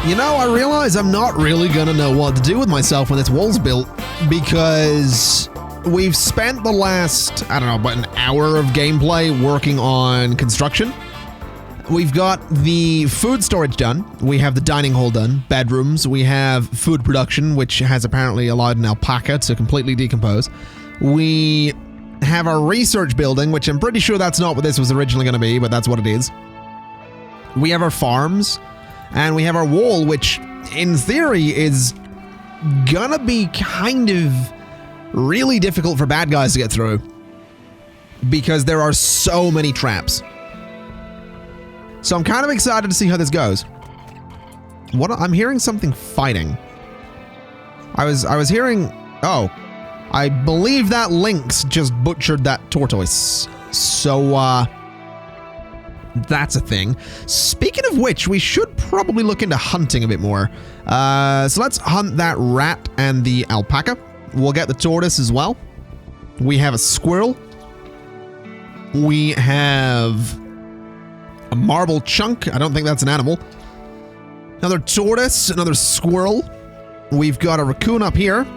You know, I realize I'm not really gonna know what to do with myself when this wall's built, because we've spent the last, I don't know, about an hour of gameplay working on construction. We've got the food storage done, we have the dining hall done, bedrooms, we have food production, which has apparently allowed an alpaca to completely decompose. We have our research building, which I'm pretty sure that's not what this was originally going to be, but that's what it is. We have our farms, and we have our wall, which in theory is gonna be kind of really difficult for bad guys to get through, because there are so many traps. So I'm kind of excited to see how this goes. I'm hearing something fighting. I was hearing, oh, I believe that lynx just butchered that tortoise. So, that's a thing. Speaking of which, we should probably look into hunting a bit more. So let's hunt that rat and the alpaca. We'll get the tortoise as well. We have a squirrel. We have a marble chunk. I don't think that's an animal. Another tortoise, another squirrel. We've got a raccoon up here.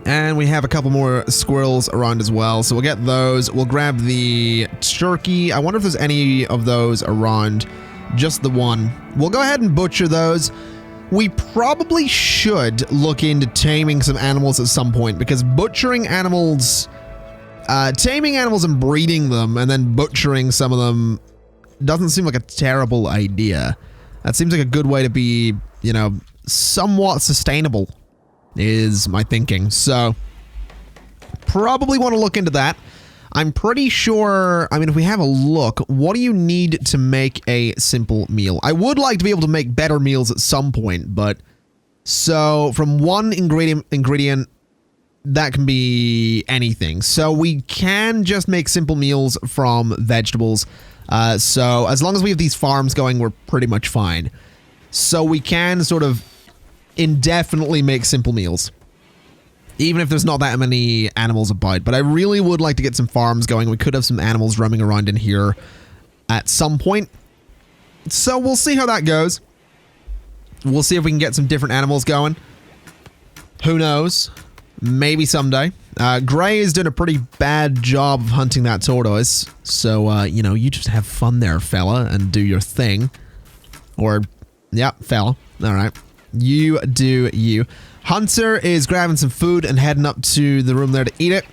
And we have a couple more squirrels around as well. So we'll get those. We'll grab the turkey. I wonder if there's any of those around. Just the one. We'll go ahead and butcher those. We probably should look into taming some animals at some point, because butchering animals, taming animals and breeding them and then butchering some of them doesn't seem like a terrible idea. That seems like a good way to be, you know, somewhat sustainable, is my thinking. So probably want to look into that. I'm pretty sure, I mean, if we have a look, what do you need to make a simple meal? I would like to be able to make better meals at some point, but so from one ingredient that can be anything. So we can just make simple meals from vegetables. So as long as we have these farms going, we're pretty much fine. So we can sort of indefinitely make simple meals, even if there's not that many animals about. But I really would like to get some farms going. We could have some animals roaming around in here at some point. So we'll see how that goes. We'll see if we can get some different animals going. Who knows? Maybe someday. Gray is doing a pretty bad job of hunting that tortoise. So, you know, you just have fun there, fella, and do your thing. Or, yeah, fella. All right. You do you. Hunter is grabbing some food and heading up to the room there to eat it.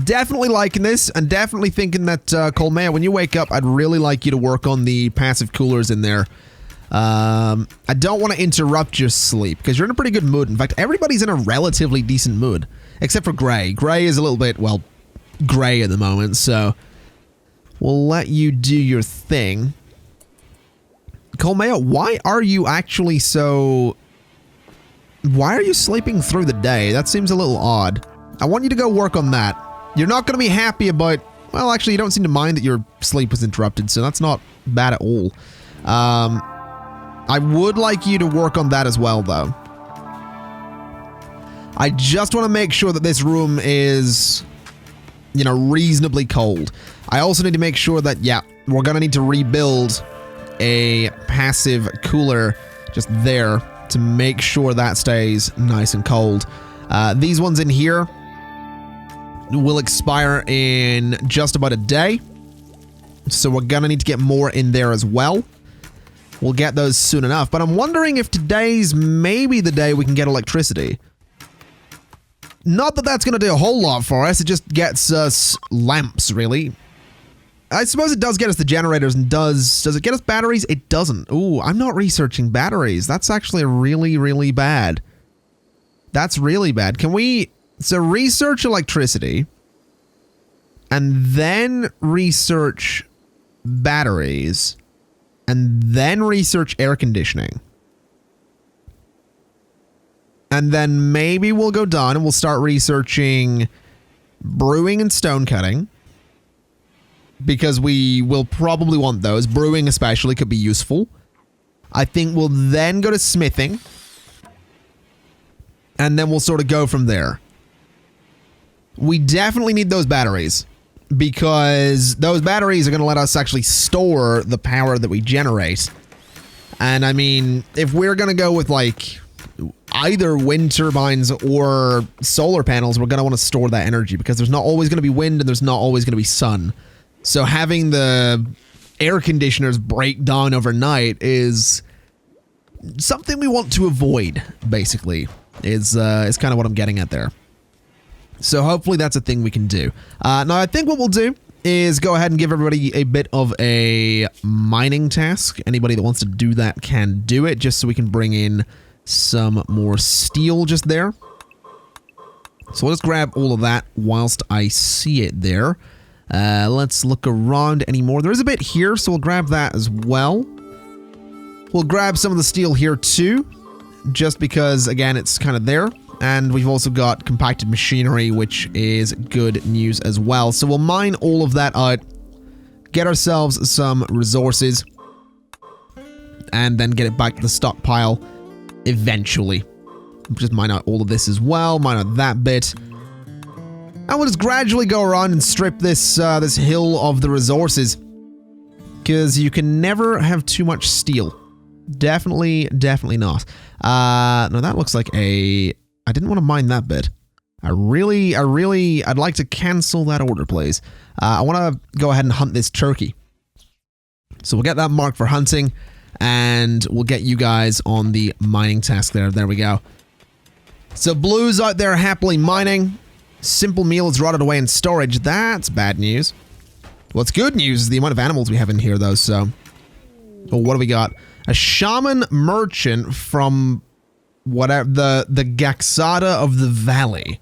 Definitely liking this, and definitely thinking that, Colmea, when you wake up, I'd really like you to work on the passive coolers in there. I don't want to interrupt your sleep, because you're in a pretty good mood. In fact, everybody's in a relatively decent mood, except for Gray. Gray is a little bit, well, gray at the moment, so we'll let you do your thing. Colmea, why are you actually so... Why are you sleeping through the day? That seems a little odd. I want you to go work on that. You're not going to be happy about... Well, actually, you don't seem to mind that your sleep was interrupted, so that's not bad at all. I would like you to work on that as well, though. I just want to make sure that this room is, you know, reasonably cold. I also need to make sure that, yeah, we're going to need to rebuild a passive cooler just there to make sure that stays nice and cold. These ones in here will expire in just about a day, so we're gonna need to get more in there as well. We'll get those soon enough, but I'm wondering if today's maybe the day we can get electricity. Not that that's gonna do a whole lot for us, it just gets us lamps, really. I suppose it does get us the generators, and does it get us batteries? It doesn't. Ooh, I'm not researching batteries. That's actually really, really bad. That's really bad. Can we... So research electricity, and then research batteries, and then research air conditioning. And then maybe we'll go down and we'll start researching brewing and stone cutting, because we will probably want those. Brewing especially could be useful. I think we'll then go to smithing, and then we'll sort of go from there. We definitely need those batteries, because those batteries are going to let us actually store the power that we generate. And I mean, if we're going to go with like either wind turbines or solar panels, we're going to want to store that energy because there's not always going to be wind and there's not always going to be sun. So having the air conditioners break down overnight is something we want to avoid, basically, is kind of what I'm getting at there. So hopefully that's a thing we can do. Now, I think what we'll do is go ahead and give everybody a bit of a mining task. Anybody that wants to do that can do it, just so we can bring in some more steel just there. So let's grab all of that whilst I see it there. Let's look around anymore. There is a bit here, so we'll grab that as well. We'll grab some of the steel here too, just because, again, it's kind of there. And we've also got compacted machinery, which is good news as well. So we'll mine all of that out, get ourselves some resources, and then get it back to the stockpile eventually. Just mine out all of this as well, mine out that bit. And we'll just gradually go around and strip this this hill of the resources, because you can never have too much steel. Definitely not. No, that looks like a... I didn't want to mine that bit. I'd like to cancel that order, please. I want to go ahead and hunt this turkey. So we'll get that marked for hunting, and we'll get you guys on the mining task there. There we go. So Blue's out there happily mining. Simple Meal is rotted away in storage. That's bad news. What's good news is the amount of animals we have in here, though, so... Oh, what do we got? A shaman merchant from... whatever, the Gaxada of the Valley.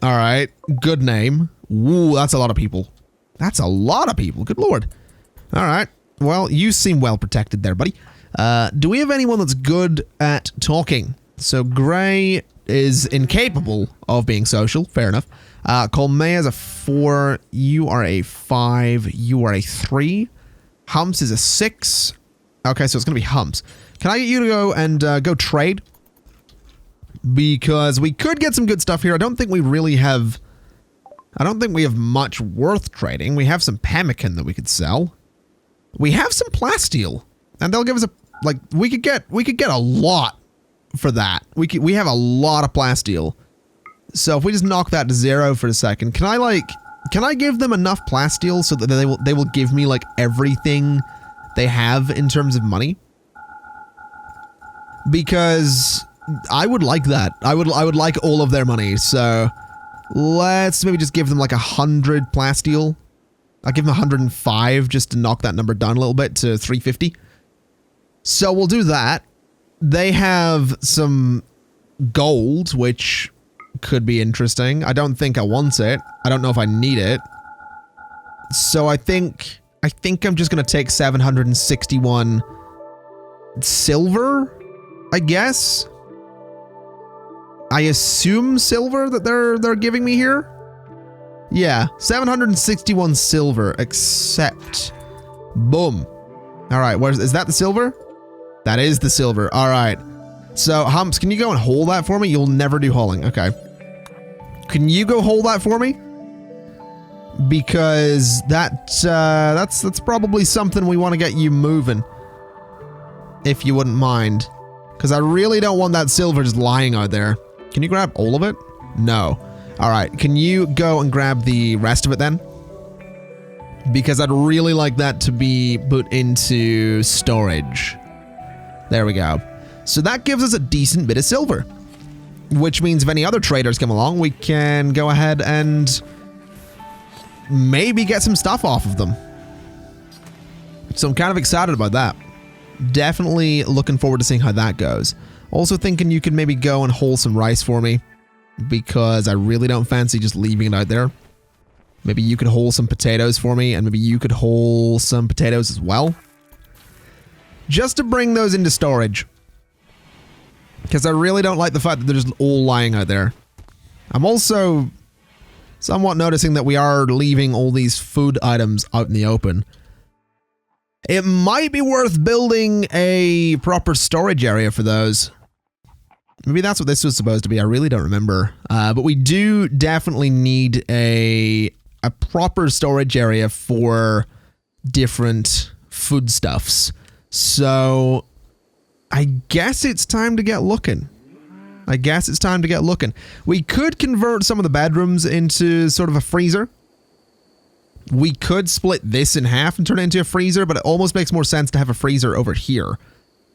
All right, good name. Ooh, that's a lot of people. That's a lot of people. Good lord. All right. Well, you seem well protected there, buddy. Do we have anyone that's good at talking? So Gray is incapable of being social. Fair enough. Colmea is a 4. You are a 5. You are a 3. Humps is a 6. Okay, so it's gonna be Humps. Can I get you to go and go trade? Because we could get some good stuff here. I don't think we really have... I don't think we have much worth trading. We have some pemmican that we could sell. We have some plasteel. And they'll give us a... Like, we could get a lot for that. We have a lot of plasteel. So if we just knock that to 0 for a second, can I give them enough plasteel so that they will give me, like, everything they have in terms of money? Because... I would like that. I would like all of their money, so let's maybe just give them like 100 plasteel. I'll give them 105 just to knock that number down a little bit to 350. So we'll do that. They have some gold, which could be interesting. I don't think I want it. I don't know if I need it. So I think I'm just going to take 761 silver, I guess. I assume silver that they're giving me here? Yeah, 761 silver, accept. Boom. All right, is that the silver? That is the silver. All right. So, Humps, can you go and hold that for me? You'll never do hauling. Okay. Can you go hold that for me? Because that's probably something we want to get you moving. If you wouldn't mind. Because I really don't want that silver just lying out there. Can you grab all of it? No. All right. Can you go and grab the rest of it then? Because I'd really like that to be put into storage. There we go. So that gives us a decent bit of silver. Which means if any other traders come along, we can go ahead and maybe get some stuff off of them. So I'm kind of excited about that. Definitely looking forward to seeing how that goes. Also thinking you could maybe go and haul some rice for me, because I really don't fancy just leaving it out there. Maybe you could haul some potatoes for me, and maybe you could haul some potatoes as well. Just to bring those into storage. Because I really don't like the fact that they're just all lying out there. I'm also somewhat noticing that we are leaving all these food items out in the open. It might be worth building a proper storage area for those. Maybe that's what this was supposed to be. I really don't remember. But we do definitely need a proper storage area for different foodstuffs. So I guess it's time to get looking. We could convert some of the bedrooms into sort of a freezer. We could split this in half and turn it into a freezer, but it almost makes more sense to have a freezer over here,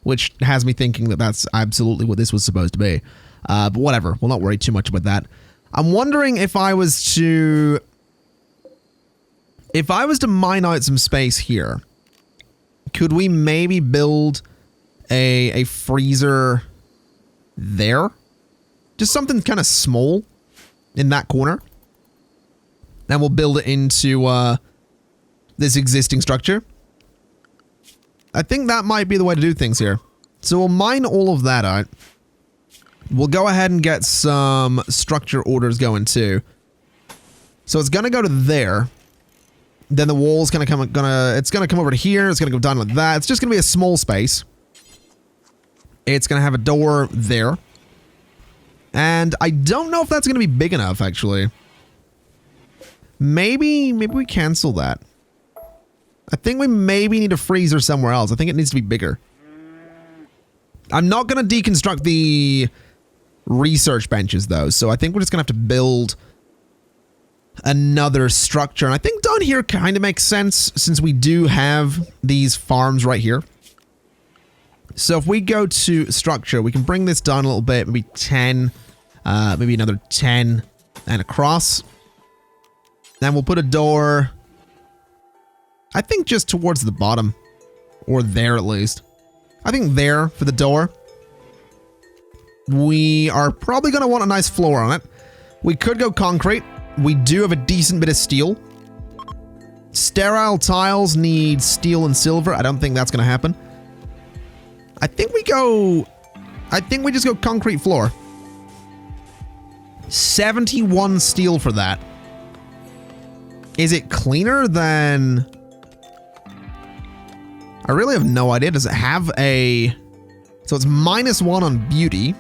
which has me thinking that that's absolutely what this was supposed to be. But whatever, we'll not worry too much about that. I'm wondering if I was to mine out some space here, could we maybe build a freezer there? Just something kind of small in that corner. Then we'll build it into this existing structure. I think that might be the way to do things here. So we'll mine all of that out. We'll go ahead and get some structure orders going too. So it's gonna go to there. Then the wall's gonna come over to here. It's gonna go down like that. It's just gonna be a small space. It's gonna have a door there. And I don't know if that's gonna be big enough, actually. Maybe we cancel that. I think we maybe need a freezer somewhere else. I think it needs to be bigger. I'm not gonna deconstruct the research benches though, so I think we're just gonna have to build another structure. And I think down here kind of makes sense since we do have these farms right here. So if we go to structure, we can bring this down a little bit, maybe 10, maybe another 10 and across. Then we'll put a door, I think just towards the bottom, or there at least. I think there for the door. We are probably going to want a nice floor on it. We could go concrete. We do have a decent bit of steel. Sterile tiles need steel and silver. I don't think that's going to happen. I think we just go concrete floor. 71 steel for that. Is it cleaner than... I really have no idea. Does it have a... So it's -1 on beauty,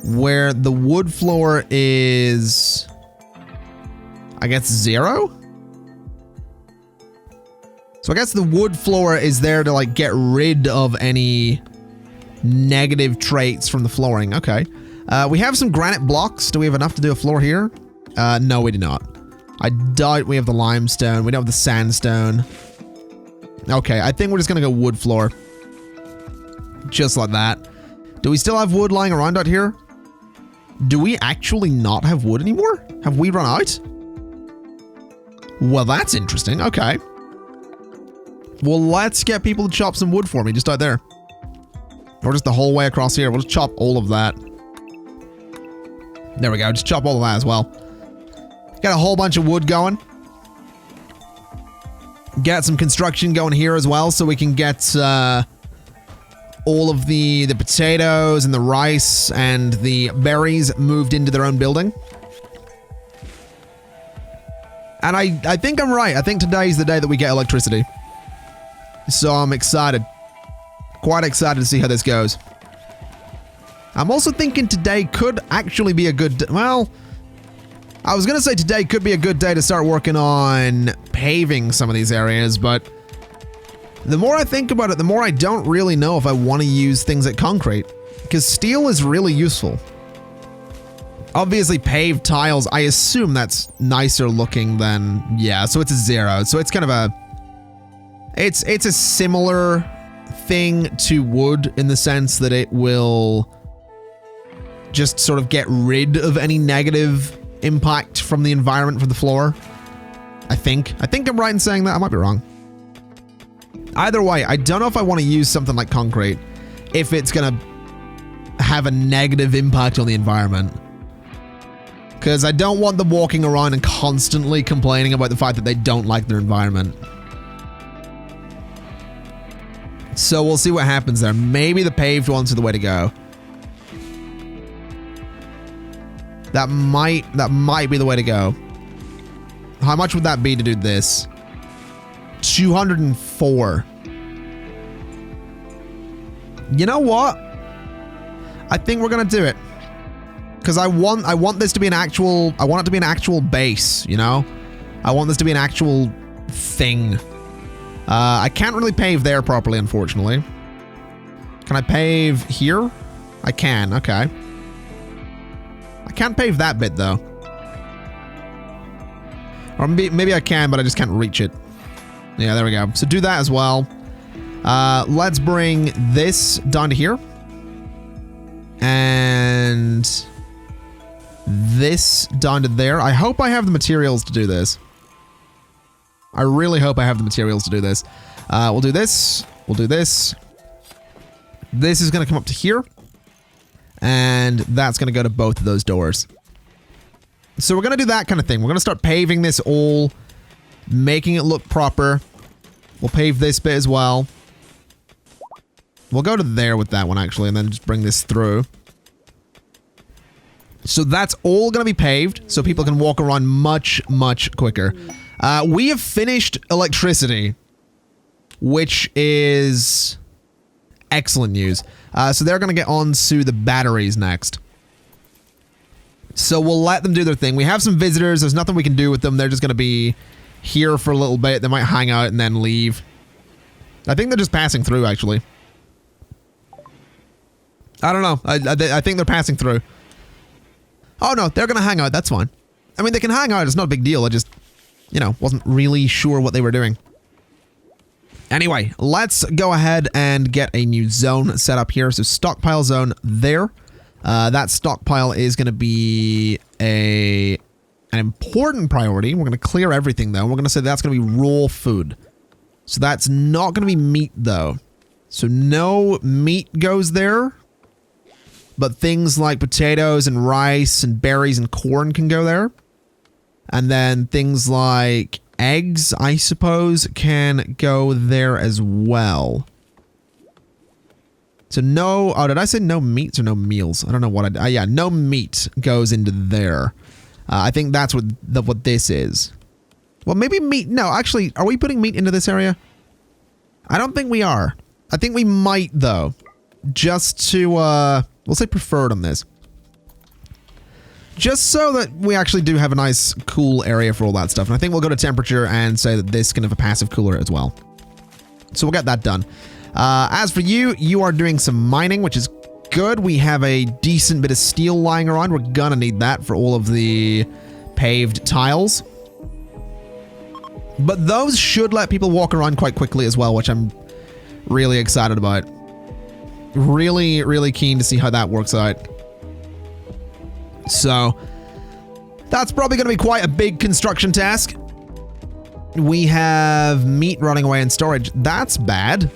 where the wood floor is... I guess 0? So I guess the wood floor is there to like get rid of any negative traits from the flooring. Okay. We have some granite blocks. Do we have enough to do a floor here? No, we do not. I doubt we have the limestone. We don't have the sandstone. Okay, I think we're just gonna go wood floor. Just like that. Do we still have wood lying around out here? Do we actually not have wood anymore? Have we run out? Well, that's interesting. Okay. Well, let's get people to chop some wood for me just out there. Or just the whole way across here. We'll just chop all of that. There we go. Just chop all of that as well. Got a whole bunch of wood going. Get some construction going here as well so we can get all of the potatoes and the rice and the berries moved into their own building. And I think I'm right. I think today's the day that we get electricity. So I'm excited. Quite excited to see how this goes. I'm also thinking today could actually be a good... Well, I was going to say today could be a good day to start working on paving some of these areas, but the more I think about it, the more I don't really know if I want to use things like concrete, because steel is really useful. Obviously, paved tiles, I assume that's nicer looking than... Yeah, so it's a 0. So it's kind of a... It's a similar thing to wood in the sense that it will just sort of get rid of any negative impact from the environment from the floor. I think I'm right in saying that. I might be wrong. Either way, I don't know if I want to use something like concrete if it's going to have a negative impact on the environment. Because I don't want them walking around and constantly complaining about the fact that they don't like their environment. So we'll see what happens there. Maybe the paved ones are the way to go. That might be the way to go. How much would that be to do this? 204. You know what? I think we're gonna do it. Because I want this to be an actual... I want it to be an actual base, you know? I want this to be an actual thing. I can't really pave there properly, unfortunately. Can I pave here? I can, okay. I can't pave that bit, though. Or maybe I can, but I just can't reach it. Yeah, there we go. So do that as well. Let's bring this down to here. And this down to there. I hope I have the materials to do this. I really hope I have the materials to do this. We'll do this. We'll do this. This is going to come up to here. And that's going to go to both of those doors. So we're going to do that kind of thing. We're going to start paving this all, making it look proper. We'll pave this bit as well. We'll go to there with that one, actually, and then just bring this through. So that's all going to be paved, so people can walk around much, much quicker. We have finished electricity, which is excellent news. So they're going to get on to the batteries next. So we'll let them do their thing. We have some visitors. There's nothing we can do with them. They're just going to be here for a little bit. They might hang out and then leave. I think they're just passing through, actually. I don't know. I think they're passing through. Oh, no. They're going to hang out. That's fine. I mean, they can hang out. It's not a big deal. I just, you know, wasn't really sure what they were doing. Anyway, let's go ahead and get a new zone set up here. So stockpile zone there. That stockpile is going to be an important priority. We're going to clear everything, though. We're going to say that's going to be raw food. So that's not going to be meat, though. So no meat goes there. But things like potatoes and rice and berries and corn can go there. And then things like eggs, I suppose, can go there as well. So no, oh, did I say no meats or no meals? I don't know what yeah, no meat goes into there. I think that's what this is. Well, maybe meat, no, actually, are we putting meat into this area? I don't think we are. I think we might, though. Just to, we'll say preferred on this. Just so that we actually do have a nice, cool area for all that stuff. And I think we'll go to temperature and say that this can have a passive cooler as well. So we'll get that done. As for you, you are doing some mining, which is good. We have a decent bit of steel lying around. We're gonna need that for all of the paved tiles. But those should let people walk around quite quickly as well, which I'm really excited about. Really, really keen to see how that works out. So, that's probably going to be quite a big construction task. We have meat running away in storage. That's bad.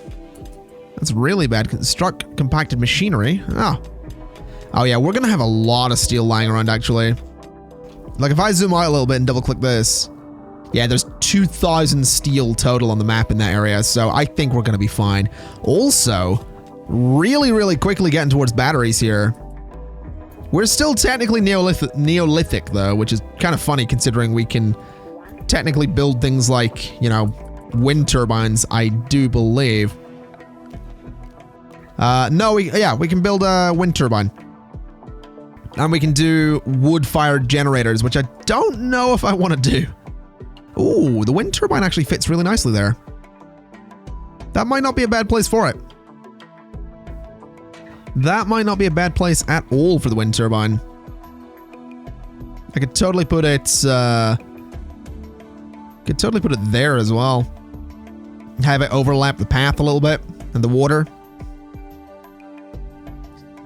That's really bad. Construct compacted machinery. Oh yeah, we're going to have a lot of steel lying around, actually. Like, if I zoom out a little bit and double click this, yeah, there's 2,000 steel total on the map in that area, so I think we're going to be fine. Also, really, really quickly getting towards batteries here. We're still technically Neolithic, though, which is kind of funny considering we can technically build things like, you know, wind turbines, I do believe. No, we can build a wind turbine. And we can do wood-fired generators, which I don't know if I want to do. Ooh, the wind turbine actually fits really nicely there. That might not be a bad place for it. That might not be a bad place at all for the wind turbine. I could totally put it, there as well. Have it overlap the path a little bit and the water.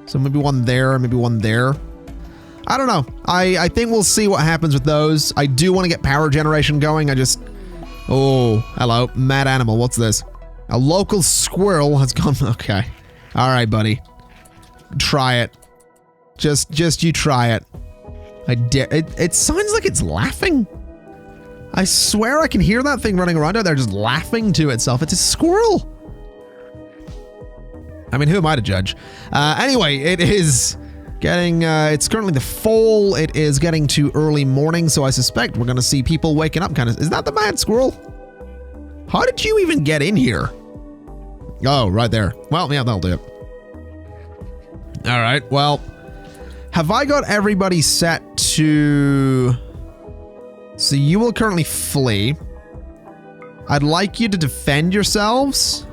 So maybe one there, maybe one there. I don't know. I think we'll see what happens with those. I do want to get power generation going. Oh, hello. Mad animal. What's this? A local squirrel has gone. Okay. All right, buddy. Try it. Just you try it. I dare. It sounds like it's laughing. I swear I can hear that thing running around out there just laughing to itself. It's a squirrel. I mean, who am I to judge? Anyway, it is getting, it's currently the fall. It is getting to early morning, so I suspect we're going to see people waking up kind of. Is that the mad squirrel? How did you even get in here? Oh, right there. Well, yeah, that'll do it. All right, well, have I got everybody set to... So you will currently flee. I'd like you to defend yourselves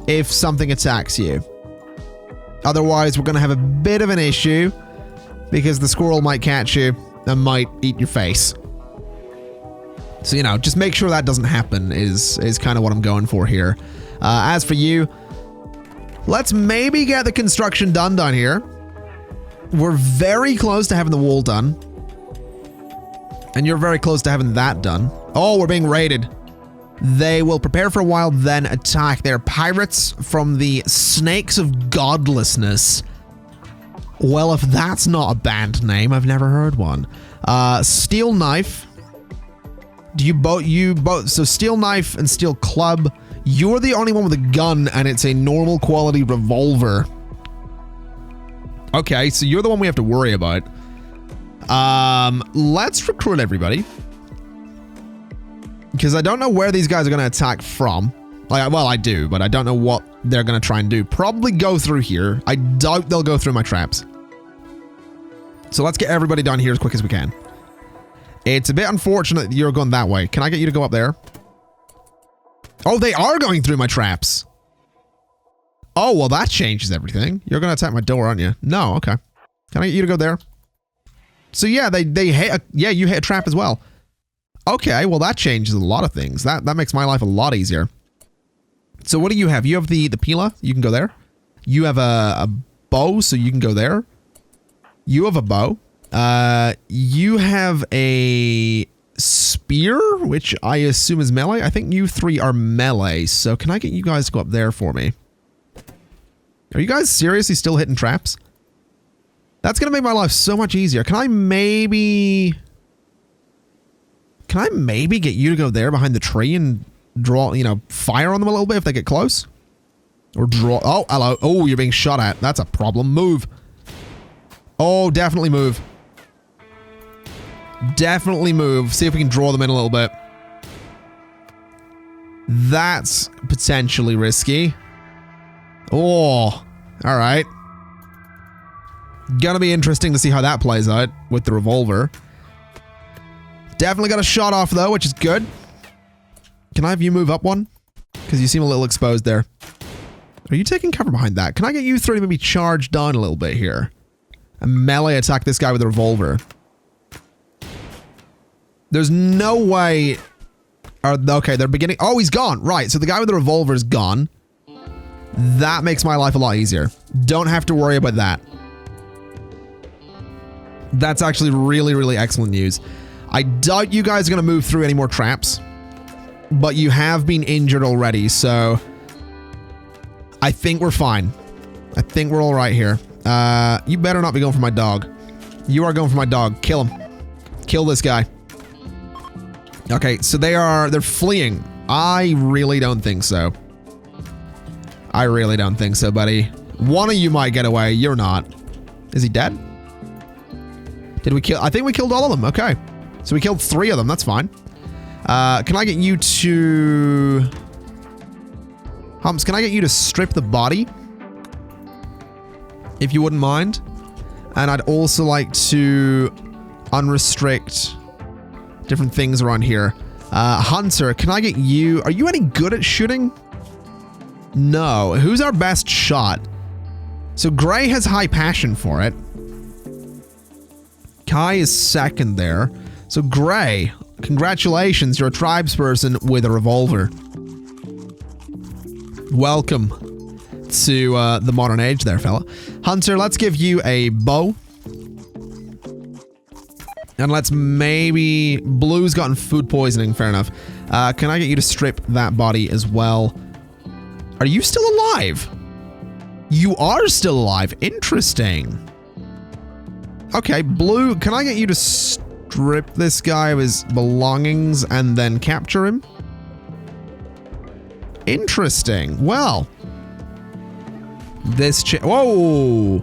if something attacks you. Otherwise, we're going to have a bit of an issue because the squirrel might catch you and might eat your face. So, you know, just make sure that doesn't happen is kind of what I'm going for here. As for you, let's maybe get the construction done down here. We're very close to having the wall done. And you're very close to having that done. Oh, we're being raided. They will prepare for a while, then attack. They're pirates from the Snakes of Godlessness. Well, if that's not a band name, I've never heard one. Steel Knife. So Steel Knife and Steel Club. You're the only one with a gun, and it's a normal quality revolver. Okay, so you're the one we have to worry about. Let's recruit everybody. Because I don't know where these guys are going to attack from. Like, well, I do, but I don't know what they're going to try and do. Probably go through here. I doubt they'll go through my traps. So let's get everybody down here as quick as we can. It's a bit unfortunate that you're going that way. Can I get you to go up there? Oh, they are going through my traps. Oh, well, that changes everything. You're going to attack my door, aren't you? No, okay. Can I get you to go there? So yeah, they hit you hit a trap as well. Okay, well that changes a lot of things. That makes my life a lot easier. So what do you have? You have the Pila, you can go there. You have a bow, so you can go there. You have a bow. You have a spear, which I assume is melee. I think you three are melee, so can I get you guys to go up there for me? Are you guys seriously still hitting traps? That's gonna make my life so much easier. Can I maybe get you to go there behind the tree and draw, you know, fire on them a little bit if they get close? Or draw, oh, hello. Oh, you're being shot at. That's a problem. Move. Oh, definitely move. Definitely move. See if we can draw them in a little bit. That's potentially risky. Oh, all right. Gonna be interesting to see how that plays out with the revolver. Definitely got a shot off though, which is good. Can I have you move up one? Because you seem a little exposed there. Are you taking cover behind that? Can I get you three to maybe charge down a little bit here? And melee attack this guy with a revolver. There's no way... Okay, they're beginning... Oh, he's gone! Right, so the guy with the revolver is gone. That makes my life a lot easier. Don't have to worry about that. That's actually really, really excellent news. I doubt you guys are going to move through any more traps. But you have been injured already, so... I think we're fine. I think we're all right here. You better not be going for my dog. You are going for my dog. Kill him. Kill this guy. Okay, so they're fleeing. I really don't think so. I really don't think so, buddy. One of you might get away. You're not. Is he dead? Did we kill? I think we killed all of them. Okay. So we killed 3 of them. That's fine. Can I get you to... Humps, can I get you to strip the body? If you wouldn't mind. And I'd also like to unrestrict different things around here. Hunter, can I get you... Are you any good at shooting? No. Who's our best shot? So Gray has high passion for it. Kai is second there. So Gray, congratulations, you're a tribesperson with a revolver. Welcome to the modern age there, fella. Hunter, let's give you a bow. And let's maybe... Blue's gotten food poisoning, fair enough. Can I get you to strip that body as well? Are you still alive? You are still alive. Interesting. Okay, Blue, can I get you to strip this guy of his belongings and then capture him? Interesting. Well. This whoa!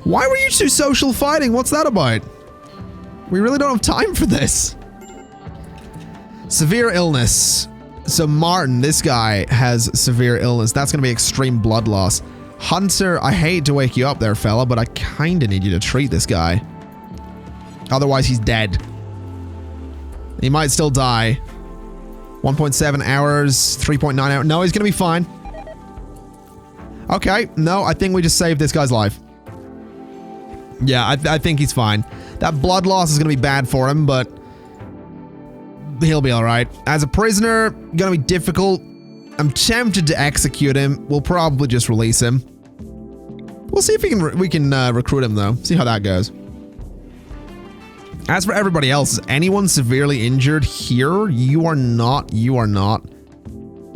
Why were you two social fighting? What's that about? We really don't have time for this. Severe illness. So Martin, this guy has severe illness. That's going to be extreme blood loss. Hunter, I hate to wake you up there, fella, but I kind of need you to treat this guy. Otherwise, he's dead. He might still die. 1.7 hours, 3.9 hours. No, he's going to be fine. Okay, no, I think we just saved this guy's life. Yeah, I think he's fine. That blood loss is going to be bad for him, but he'll be all right. As a prisoner, going to be difficult. I'm tempted to execute him. We'll probably just release him. We'll see if we can recruit him, though. See how that goes. As for everybody else, is anyone severely injured here? You are not. You are not.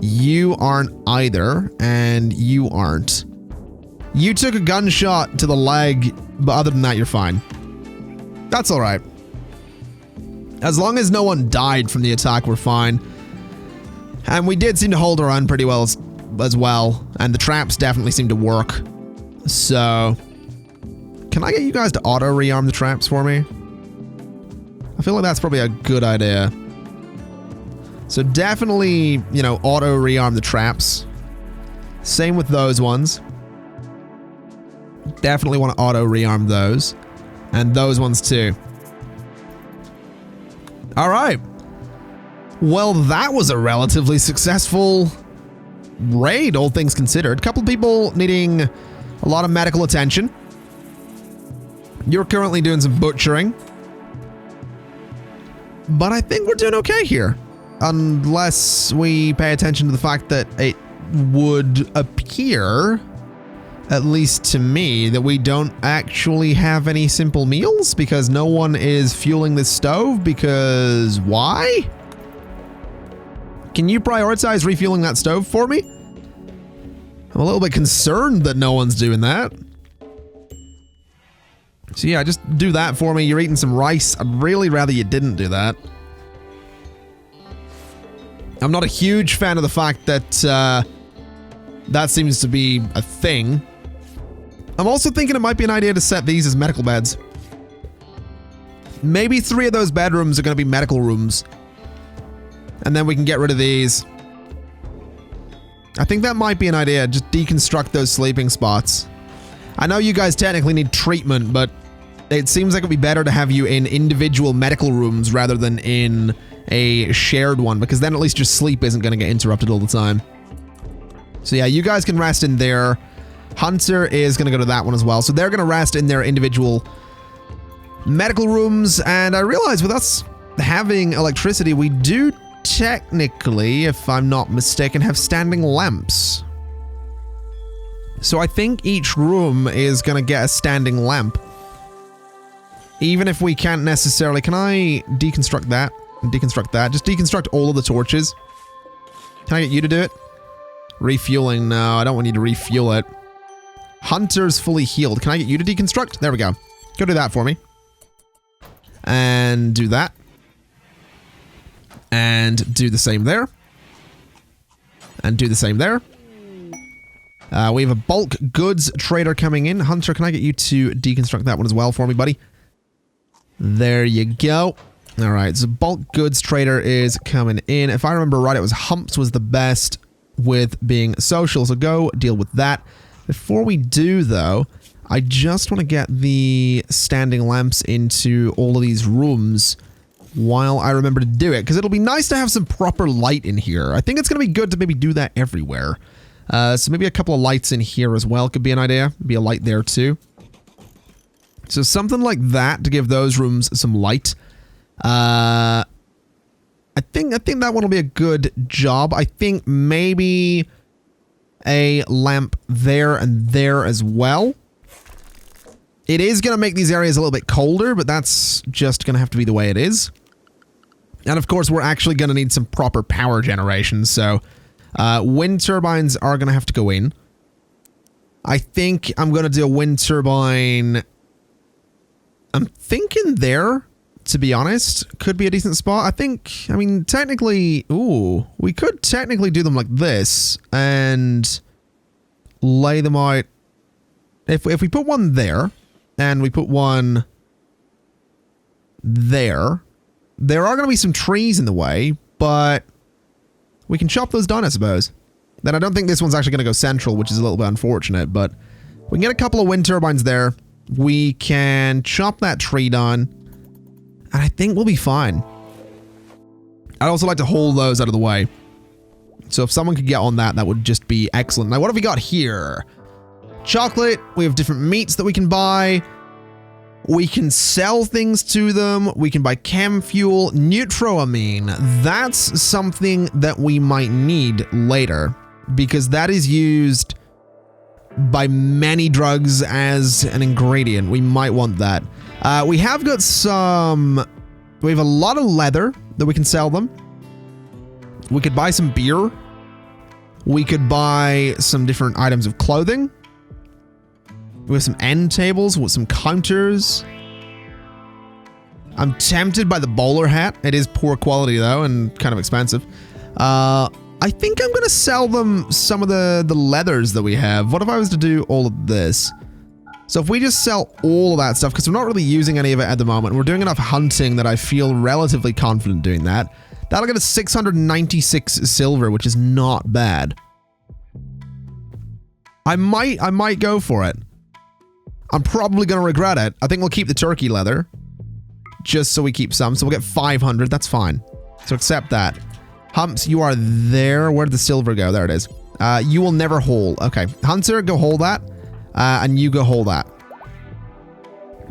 You aren't either, and you aren't. You took a gunshot to the leg, but other than that, you're fine. That's all right. As long as no one died from the attack, we're fine. And we did seem to hold our own pretty well as well, and the traps definitely seem to work. So, can I get you guys to auto-rearm the traps for me? I feel like that's probably a good idea. So definitely, you know, auto-rearm the traps. Same with those ones. Definitely want to auto-rearm those. And those ones too. All right. Well, that was a relatively successful raid, all things considered. A couple people needing a lot of medical attention. You're currently doing some butchering. But I think we're doing okay here. Unless we pay attention to the fact that it would appear, at least to me, that we don't actually have any simple meals because no one is fueling this stove because why? Can you prioritize refueling that stove for me? I'm a little bit concerned that no one's doing that. So yeah, just do that for me. You're eating some rice. I'd really rather you didn't do that. I'm not a huge fan of the fact that that seems to be a thing. I'm also thinking it might be an idea to set these as medical beds. Maybe 3 of those bedrooms are going to be medical rooms. And then we can get rid of these. I think that might be an idea. Just deconstruct those sleeping spots. I know you guys technically need treatment, but it seems like it'd be better to have you in individual medical rooms rather than in a shared one, because then at least your sleep isn't going to get interrupted all the time. So yeah, you guys can rest in there. Hunter is going to go to that one as well. So they're going to rest in their individual medical rooms. And I realize with us having electricity, we do technically, if I'm not mistaken, have standing lamps. So I think each room is going to get a standing lamp. Even if we can't necessarily... Can I deconstruct that? Deconstruct that. Just deconstruct all of the torches. Can I get you to do it? Refueling. No, I don't want you to refuel it. Hunter's fully healed. Can I get you to deconstruct? There we go. Go do that for me. And do that. And do the same there. And do the same there. We have a bulk goods trader coming in. Hunter, can I get you to deconstruct that one as well for me, buddy? There you go. All right, so bulk goods trader is coming in. If I remember right, it was Humps was the best with being social, so go deal with that. Before we do, though, I just want to get the standing lamps into all of these rooms while I remember to do it, because it'll be nice to have some proper light in here. I think it's going to be good to maybe do that everywhere. So maybe a couple of lights in here as well could be an idea. Be a light there too. So something like that to give those rooms some light. I think that one will be a good job. I think maybe a lamp there and there as well. It is going to make these areas a little bit colder, but that's just going to have to be the way it is. And of course, we're actually going to need some proper power generation. So wind turbines are going to have to go in. I think I'm going to do a wind turbine. I'm thinking there, to be honest, could be a decent spot. I mean, technically, ooh, we could technically do them like this and lay them out. If we put one there and we put one there are going to be some trees in the way, but we can chop those down, I suppose. Then I don't think this one's actually going to go central, which is a little bit unfortunate, but we can get a couple of wind turbines there. We can chop that tree down, and I think we'll be fine. I'd also like to hold those out of the way. So if someone could get on that, that would just be excellent. Now, what have we got here? Chocolate. We have different meats that we can buy. We can sell things to them. We can buy chem fuel, neutroamine. That's something that we might need later because that is used by many drugs as an ingredient. We might want that. We have got some... We have a lot of leather that we can sell them. We could buy some beer. We could buy some different items of clothing. We have some end tables with some counters. I'm tempted by the bowler hat. It is poor quality though and kind of expensive. I think I'm going to sell them some of the leathers that we have. What if I was to do all of this? So if we just sell all of that stuff, because we're not really using any of it at the moment. We're doing enough hunting that I feel relatively confident doing that. That'll get us 696 silver, which is not bad. I might go for it. I'm probably going to regret it. I think we'll keep the turkey leather. Just so we keep some. So we'll get 500. That's fine. So accept that. Humps, you are there. Where did the silver go? There it is. You will never hold. Okay. Hunter, go hold that. And you go hold that.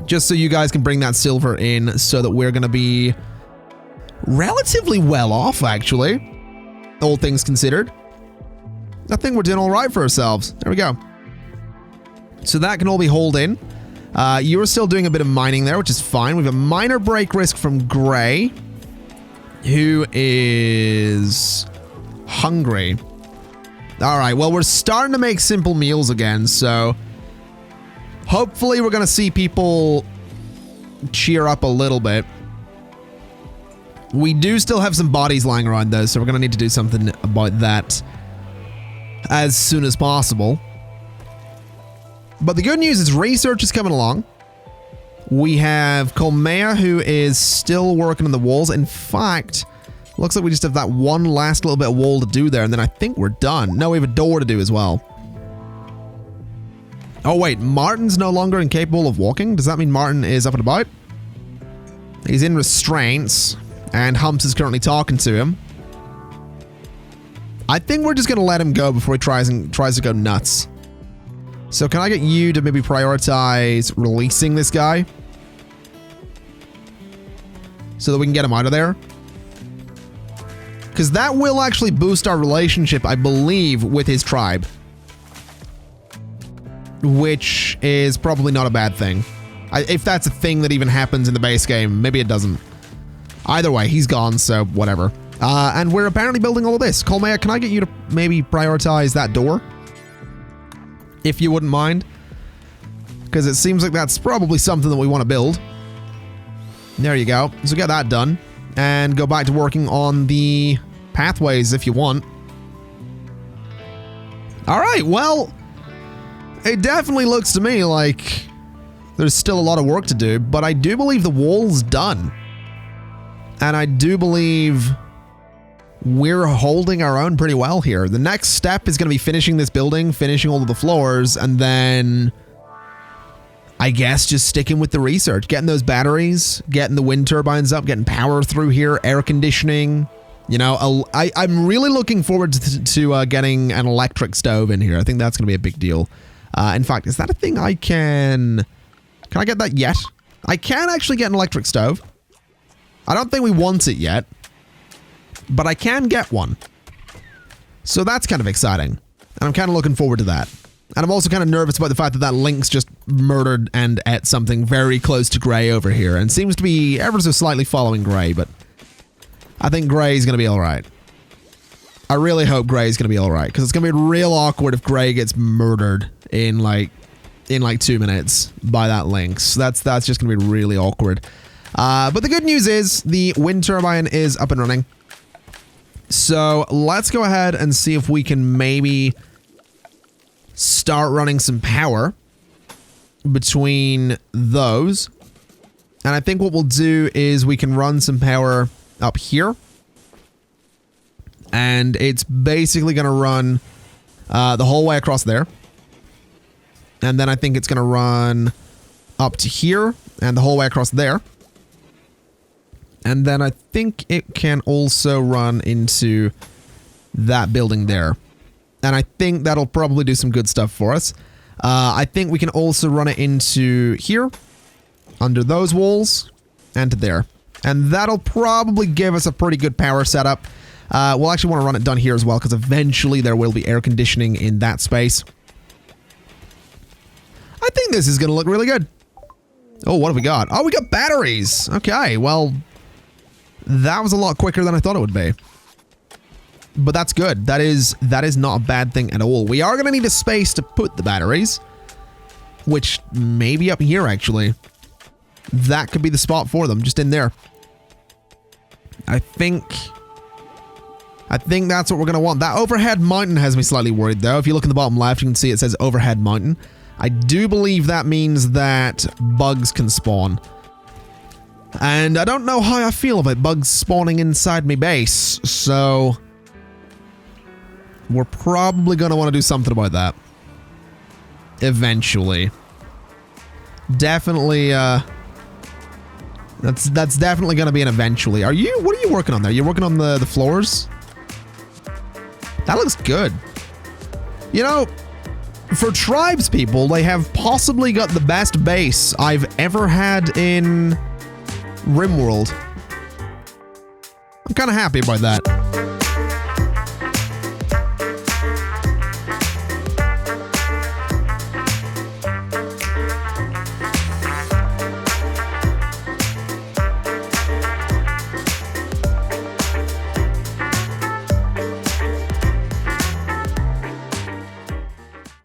Just so you guys can bring that silver in so that we're going to be relatively well off, actually. All things considered. I think we're doing all right for ourselves. There we go. So that can all be hauled in. You are still doing a bit of mining there, which is fine. We have a minor break risk from Gray, who is hungry. All right, well, we're starting to make simple meals again, so hopefully we're going to see people cheer up a little bit. We do still have some bodies lying around, though, so we're going to need to do something about that as soon as possible. But the good news is research is coming along. We have Colmea, who is still working on the walls. In fact, looks like we just have that one last little bit of wall to do there, and then I think we're done. No, we have a door to do as well. Oh, wait. Martin's no longer incapable of walking? Does that mean Martin is up and about? He's in restraints, and Humps is currently talking to him. I think we're just going to let him go before he tries to go nuts. So can I get you to maybe prioritize releasing this guy? So that we can get him out of there? Because that will actually boost our relationship, I believe, with his tribe. Which is probably not a bad thing. If that's a thing that even happens in the base game, maybe it doesn't. Either way, he's gone, so whatever. And we're apparently building all of this. Colmea, can I get you to maybe prioritize that door? If you wouldn't mind. Because it seems like that's probably something that we want to build. There you go. So get that done. And go back to working on the pathways if you want. Alright, well, it definitely looks to me like there's still a lot of work to do, but I do believe the wall's done. And I do believe we're holding our own pretty well here. The next step is going to be finishing this building, finishing all of the floors, and then I guess just sticking with the research, getting those batteries, getting the wind turbines up, getting power through here, air conditioning. You know, I'm really looking forward to getting an electric stove in here. I think that's going to be a big deal. In fact, is that a thing I can I get that yet? I can actually get an electric stove. I don't think we want it yet, but I can get one. So that's kind of exciting. And I'm kind of looking forward to that. And I'm also kind of nervous about the fact that Lynx just murdered and ate something very close to Gray over here. And seems to be ever so slightly following Gray, but I think Gray's going to be alright. I really hope Gray's going to be alright, because it's going to be real awkward if Gray gets murdered in like 2 minutes by that Lynx. That's just going to be really awkward. But the good news is the wind turbine is up and running. So let's go ahead and see if we can maybe start running some power between those. And I think what we'll do is we can run some power up here. And it's basically going to run the whole way across there. And then I think it's going to run up to here and the whole way across there. And then I think it can also run into that building there. And I think that'll probably do some good stuff for us. I think we can also run it into here, under those walls, and to there. And that'll probably give us a pretty good power setup. We'll actually want to run it down here as well, because eventually there will be air conditioning in that space. I think this is going to look really good. Oh, what have we got? Oh, we got batteries. Okay, well, that was a lot quicker than I thought it would be. But that's good. That is not a bad thing at all. We are going to need a space to put the batteries, which may be up here, actually. That could be the spot for them, just in there. I think that's what we're going to want. That overhead mountain has me slightly worried, though. If you look in the bottom left, you can see it says overhead mountain. I do believe that means that bugs can spawn. And I don't know how I feel about bugs spawning inside my base, so we're probably going to want to do something about that. Eventually. Definitely, that's definitely going to be an eventually. What are you working on there? You're working on the floors? That looks good. You know, for tribes people, they have possibly got the best base I've ever had in RimWorld. I'm kind of happy about that.